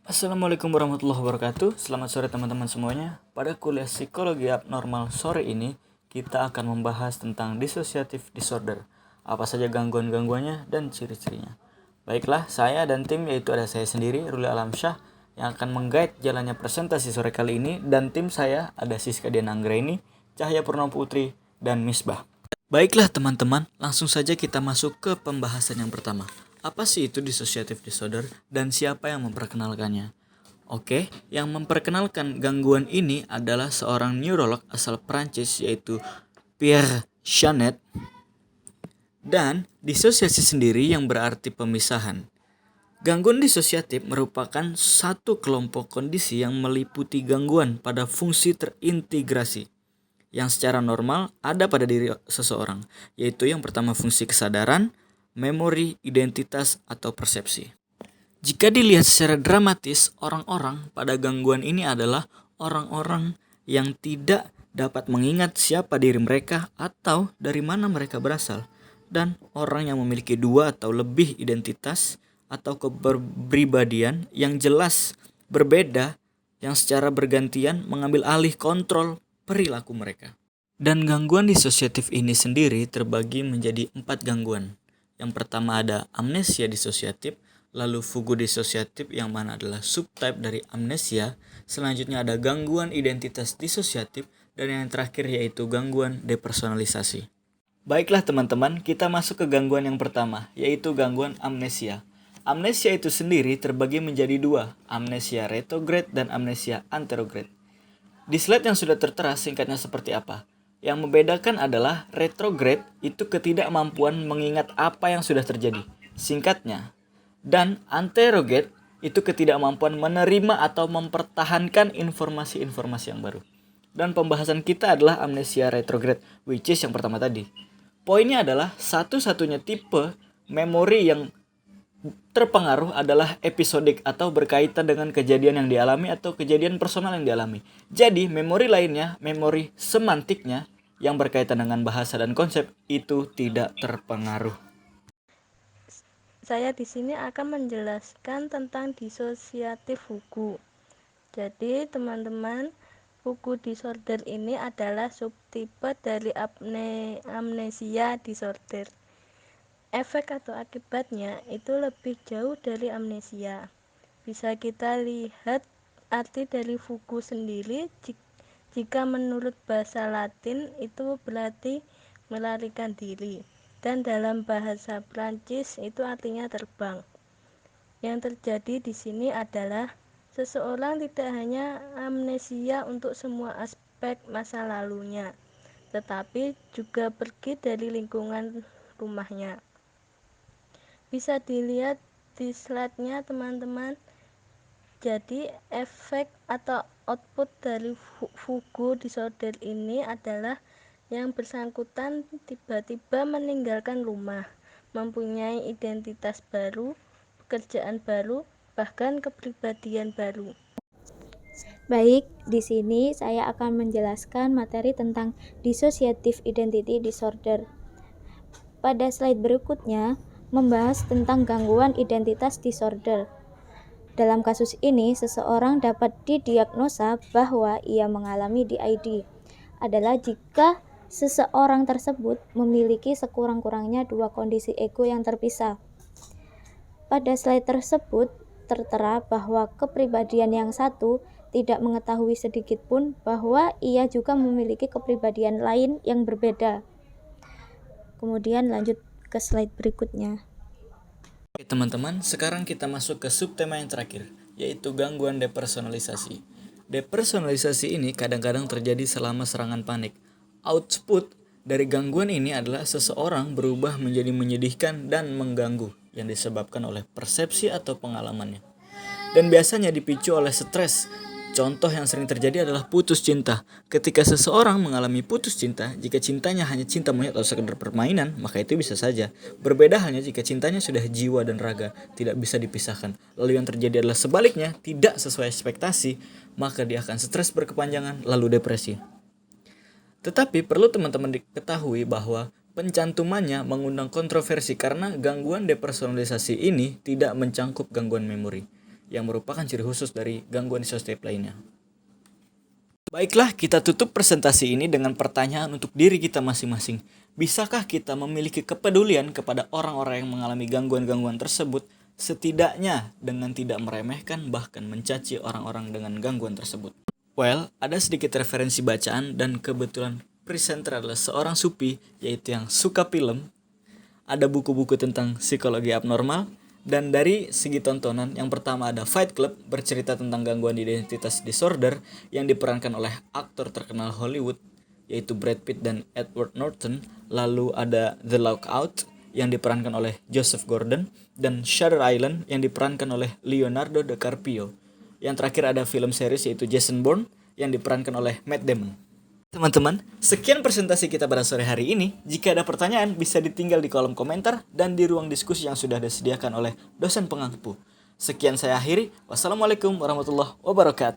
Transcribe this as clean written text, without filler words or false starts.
Assalamualaikum warahmatullahi wabarakatuh. Selamat sore teman-teman semuanya. Pada kuliah psikologi abnormal sore ini, kita akan membahas tentang dissociative disorder. Apa saja gangguan-gangguannya dan ciri-cirinya. Baiklah, saya dan tim yaitu ada saya sendiri, Ruli Alamsyah, yang akan mengguide jalannya presentasi sore kali ini, dan tim saya ada Siska Dian Anggraini, Cahya Purnama Putri, dan Misbah. Baiklah teman-teman, langsung saja kita masuk ke pembahasan yang pertama. Apa sih itu dissociative disorder dan siapa yang memperkenalkannya? Oke, yang memperkenalkan gangguan ini adalah seorang neurolog asal Prancis yaitu Pierre Janet. Dan disosiasi sendiri yang berarti pemisahan. Gangguan disosiatif merupakan satu kelompok kondisi yang meliputi gangguan pada fungsi terintegrasi yang secara normal ada pada diri seseorang, yaitu yang pertama fungsi kesadaran, memori, identitas, atau persepsi. Jika dilihat secara dramatis, orang-orang pada gangguan ini adalah orang-orang yang tidak dapat mengingat siapa diri mereka atau dari mana mereka berasal, dan orang yang memiliki dua atau lebih identitas atau kepribadian yang jelas berbeda yang secara bergantian mengambil alih kontrol perilaku mereka. Dan gangguan disosiatif ini sendiri terbagi menjadi 4 gangguan. Yang pertama ada amnesia disosiatif, lalu fugu disosiatif yang mana adalah subtype dari amnesia. Selanjutnya ada gangguan identitas disosiatif, dan yang terakhir yaitu gangguan depersonalisasi. Baiklah teman-teman, kita masuk ke gangguan yang pertama, yaitu gangguan amnesia. Amnesia itu sendiri terbagi menjadi dua, amnesia retrograde dan amnesia anterograde. Di slide yang sudah tertera singkatnya seperti apa? Yang membedakan adalah retrograde itu ketidakmampuan mengingat apa yang sudah terjadi, singkatnya. Dan anterograde itu ketidakmampuan menerima atau mempertahankan informasi-informasi yang baru. Dan pembahasan kita adalah amnesia retrograde, which is yang pertama tadi. Poinnya adalah satu-satunya tipe memori yang terpengaruh adalah episodik atau berkaitan dengan kejadian yang dialami atau kejadian personal yang dialami. Jadi memori lainnya, memori semantiknya yang berkaitan dengan bahasa dan konsep itu tidak terpengaruh. Saya di sini akan menjelaskan tentang disosiatif fugu. Jadi teman-teman, fugu disorder ini adalah subtipe dari amnesia disorder. Efek atau akibatnya itu lebih jauh dari amnesia. Bisa kita lihat arti dari fugu sendiri. Jika menurut bahasa Latin itu berarti melarikan diri, dan dalam bahasa Prancis itu artinya terbang. Yang terjadi di sini adalah seseorang tidak hanya amnesia untuk semua aspek masa lalunya, tetapi juga pergi dari lingkungan rumahnya. Bisa dilihat di slide-nya teman-teman. Jadi efek atau output dari fugu disorder ini adalah yang bersangkutan tiba-tiba meninggalkan rumah, mempunyai identitas baru, pekerjaan baru, bahkan kepribadian baru. Baik, di sini saya akan menjelaskan materi tentang dissociative identity disorder. Pada slide berikutnya, membahas tentang gangguan identitas disorder. Dalam kasus ini, seseorang dapat didiagnosa bahwa ia mengalami DID adalah jika seseorang tersebut memiliki sekurang-kurangnya dua kondisi ego yang terpisah. Pada slide tersebut tertera bahwa kepribadian yang satu tidak mengetahui sedikit pun bahwa ia juga memiliki kepribadian lain yang berbeda. Kemudian lanjut ke slide berikutnya. Oke teman-teman, sekarang kita masuk ke subtema yang terakhir, yaitu gangguan depersonalisasi. Depersonalisasi ini kadang-kadang terjadi selama serangan panik. Output dari gangguan ini adalah seseorang berubah menjadi menyedihkan dan mengganggu yang disebabkan oleh persepsi atau pengalamannya. Dan biasanya dipicu oleh stres. Contoh yang sering terjadi adalah putus cinta. Ketika seseorang mengalami putus cinta, jika cintanya hanya cinta monyet atau sekedar permainan, maka itu bisa saja. Berbeda halnya jika cintanya sudah jiwa dan raga, tidak bisa dipisahkan. Lalu yang terjadi adalah sebaliknya, tidak sesuai ekspektasi, maka dia akan stres berkepanjangan, lalu depresi. Tetapi perlu teman-teman diketahui bahwa pencantumannya mengundang kontroversi karena gangguan depersonalisasi ini tidak mencangkup gangguan memori. yang merupakan ciri khusus dari gangguan disosiatif lainnya. Baiklah, kita tutup presentasi ini dengan pertanyaan untuk diri kita masing-masing. Bisakah kita memiliki kepedulian kepada orang-orang yang mengalami gangguan-gangguan tersebut, setidaknya dengan tidak meremehkan bahkan mencaci orang-orang dengan gangguan tersebut? Well, ada sedikit referensi bacaan dan kebetulan presenter adalah seorang supi, yaitu yang suka film. Ada buku-buku tentang psikologi abnormal. Dan dari segi tontonan, yang pertama ada Fight Club, bercerita tentang gangguan identitas disorder yang diperankan oleh aktor terkenal Hollywood, yaitu Brad Pitt dan Edward Norton. Lalu ada The Lockout yang diperankan oleh Joseph Gordon, dan Shutter Island yang diperankan oleh Leonardo DiCaprio. Yang terakhir ada film series yaitu Jason Bourne yang diperankan oleh Matt Damon. Teman-teman, sekian presentasi kita pada sore hari ini. Jika ada pertanyaan, bisa ditinggal di kolom komentar dan di ruang diskusi yang sudah disediakan oleh dosen pengampu. Sekian saya akhiri. Wassalamualaikum warahmatullahi wabarakatuh.